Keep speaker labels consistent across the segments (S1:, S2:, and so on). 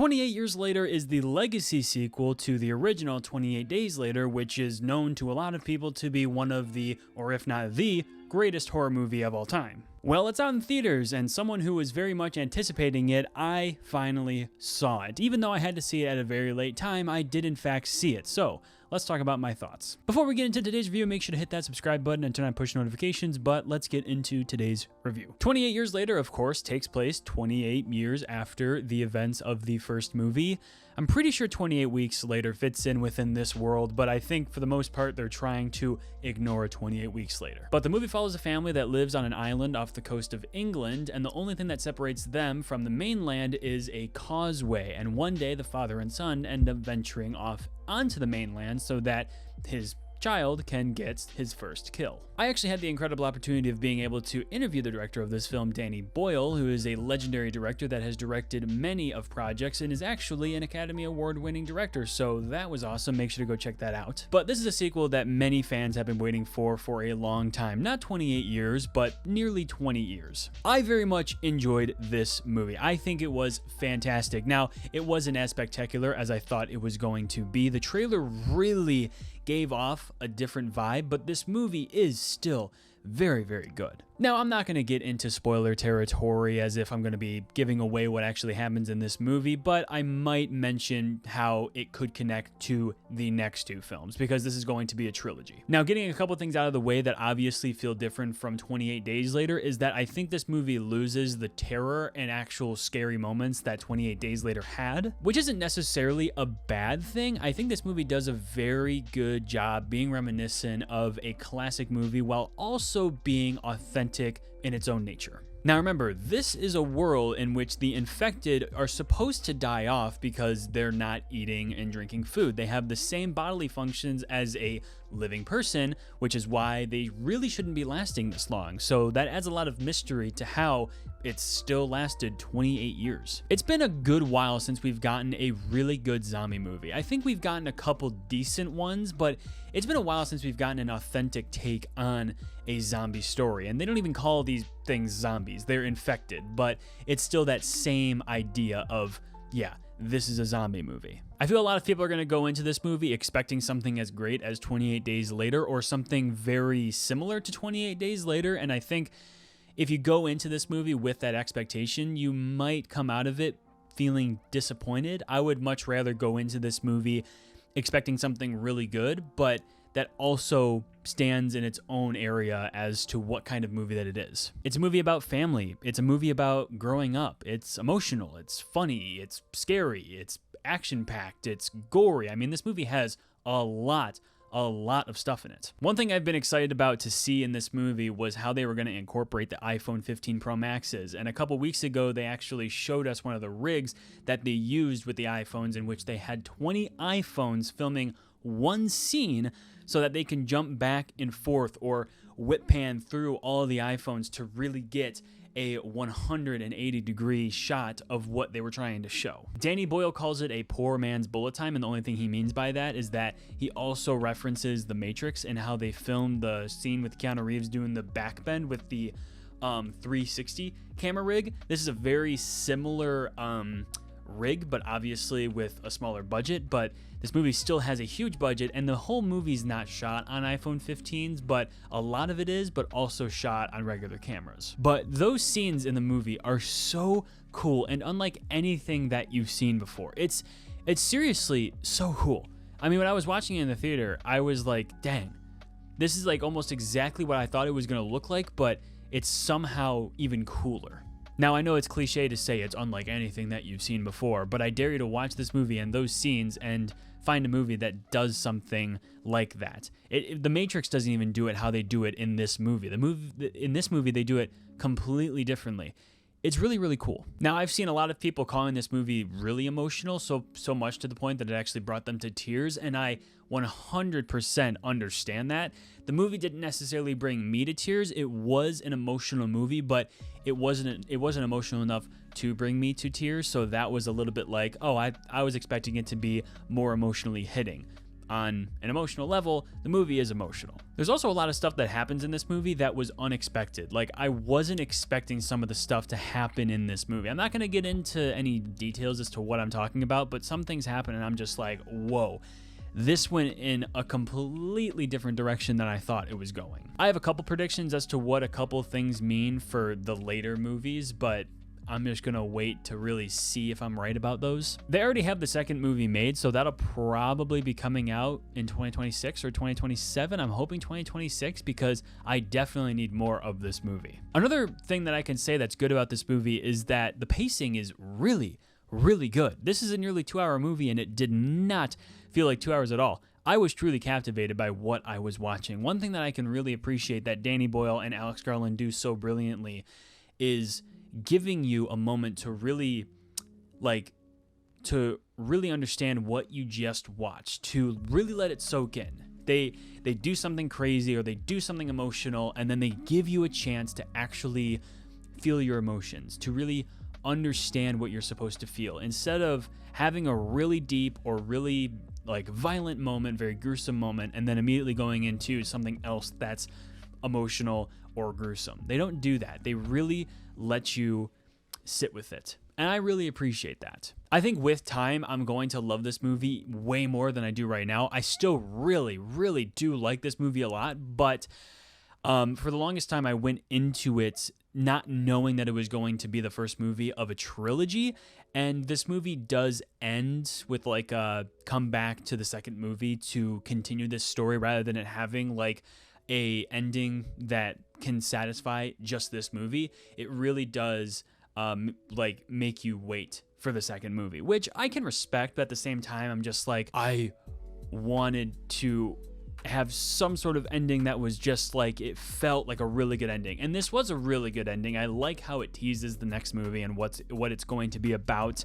S1: 28 Years Later is the legacy sequel to the original 28 Days Later, which is known to a lot of people to be one of the, or if not the, greatest horror movie of all time. Well, it's out in theaters, and someone who was very much anticipating it, I finally saw it. Even though I had to see it at a very late time, I did in fact see it. So, let's talk about my thoughts. Before we get into today's review, make sure to hit that subscribe button and turn on push notifications, but let's get into today's review. 28 Years Later, of course, takes place 28 years after the events of the first movie. I'm pretty sure 28 weeks later fits in within this world, but I think for the most part, they're trying to ignore 28 weeks later. But the movie follows a family that lives on an island off the coast of England, and the only thing that separates them from the mainland is a causeway, and one day the father and son end up venturing off onto the mainland so that his child can get his first kill. I actually had the incredible opportunity of being able to interview the director of this film, Danny Boyle, who is a legendary director that has directed many of projects and is actually an Academy Award winning director, so that was awesome. Make sure to go check that out. But this is a sequel that many fans have been waiting for a long time. Not 28 years, but nearly 20 years. I very much enjoyed this movie. I think it was fantastic. Now, it wasn't as spectacular as I thought it was going to be. The trailer really gave off a different vibe, but this movie is still very, very good. Now, I'm not going to get into spoiler territory as if I'm going to be giving away what actually happens in this movie, but I might mention how it could connect to the next two films, because this is going to be a trilogy. Now, getting a couple things out of the way that obviously feel different from 28 Days Later is that I think this movie loses the terror and actual scary moments that 28 Days Later had, which isn't necessarily a bad thing. I think this movie does a very good job being reminiscent of a classic movie while also being authentic in its own nature. Now remember, this is a world in which the infected are supposed to die off because they're not eating and drinking food. They have the same bodily functions as a living person, which is why they really shouldn't be lasting this long. So that adds a lot of mystery to how it's still lasted 28 years. It's been a good while since we've gotten a really good zombie movie. I think we've gotten a couple decent ones, but it's been a while since we've gotten an authentic take on a zombie story. And they don't even call these things zombies. They're infected, but it's still that same idea of, yeah, this is a zombie movie. I feel a lot of people are going to go into this movie expecting something as great as 28 Days Later or something very similar to 28 Days Later, and I think if you go into this movie with that expectation, you might come out of it feeling disappointed. I would much rather go into this movie expecting something really good, but that also stands in its own area as to what kind of movie that it is. It's a movie about family. It's a movie about growing up. It's emotional. It's funny. It's scary. It's action-packed. It's gory. I mean, this movie has a lot of stuff in it. One thing I've been excited about to see in this movie was how they were going to incorporate the iPhone 15 Pro Maxes. And a couple weeks ago, they actually showed us one of the rigs that they used with the iPhones, in which they had 20 iPhones filming one scene so that they can jump back and forth or whip pan through all of the iPhones to really get a 180-degree shot of what they were trying to show. Danny Boyle calls it a poor man's bullet time, and the only thing he means by that is that he also references The Matrix and how they filmed the scene with Keanu Reeves doing the backbend with the 360 camera rig. This is a very similar rig, but obviously with a smaller budget, but this movie still has a huge budget, and the whole movie's not shot on iPhone 15s, but a lot of it is, but also shot on regular cameras. But those scenes in the movie are so cool and unlike anything that you've seen before. It's seriously so cool. I mean, when I was watching it in the theater, I was like, dang, this is like almost exactly what I thought it was going to look like, but it's somehow even cooler. Now, I know it's cliche to say it's unlike anything that you've seen before, but I dare you to watch this movie and those scenes and find a movie that does something like that. The Matrix doesn't even do it how they do it in this movie. In this movie, they do it completely differently. It's really, really cool. Now, I've seen a lot of people calling this movie really emotional, so much to the point that it actually brought them to tears, and I 100% understand that. The movie didn't necessarily bring me to tears. It was an emotional movie, but it wasn't emotional enough to bring me to tears, so that was a little bit like, oh, I was expecting it to be more emotionally hitting. on an emotional level, the movie is emotional. There's also a lot of stuff that happens in this movie that was unexpected. Like, I wasn't expecting some of the stuff to happen in this movie. I'm not going to get into any details as to what I'm talking about, but some things happen and I'm just like, whoa. This went in a completely different direction than I thought it was going. I have a couple predictions as to what a couple things mean for the later movies, but I'm just gonna wait to really see if I'm right about those. They already have the second movie made, so that'll probably be coming out in 2026 or 2027. I'm hoping 2026 because I definitely need more of this movie. Another thing that I can say that's good about this movie is that the pacing is really good. This is a nearly 2-hour movie and it did not feel like 2 hours at all. I was truly captivated by what I was watching. One thing that I can really appreciate that Danny Boyle and Alex Garland do so brilliantly is giving you a moment to really understand what you just watched, to really let it soak in. They do something crazy or they do something emotional, and then they give you a chance to actually feel your emotions, to really understand what you're supposed to feel, instead of having a really deep or really violent moment, very gruesome moment, and then immediately going into something else that's emotional or gruesome. They don't do that. They really let you sit with it. And I really appreciate that. I think with time, I'm going to love this movie way more than I do right now. I still really do like this movie a lot, but for the longest time, I went into it not knowing that it was going to be the first movie of a trilogy. And this movie does end with a comeback to the second movie to continue this story rather than it having a ending that can satisfy just this movie. It really does make you wait for the second movie, which I can respect, but at the same time, I'm just I wanted to have some sort of ending that was just it felt like a really good ending. And this was a really good ending. I like how it teases the next movie and what it's going to be about.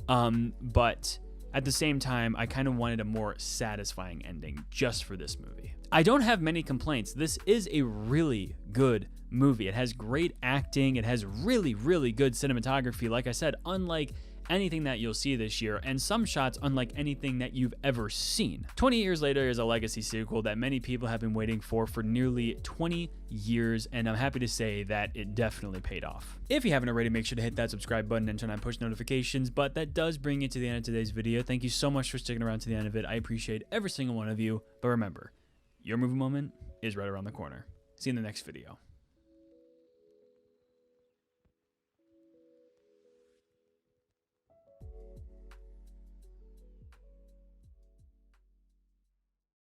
S1: But at the same time, I kind of wanted a more satisfying ending just for this movie. I don't have many complaints. This is a really good movie. It has great acting. It has really good cinematography. Like I said, unlike anything that you'll see this year, and some shots unlike anything that you've ever seen. 20 Years Later is a legacy sequel that many people have been waiting for nearly 20 years, and I'm happy to say that it definitely paid off. If you haven't already, make sure to hit that subscribe button and turn on push notifications, but that does bring you to the end of today's video. Thank you so much for sticking around to the end of it. I appreciate every single one of you, but remember, your movie moment is right around the corner. See you in the next video.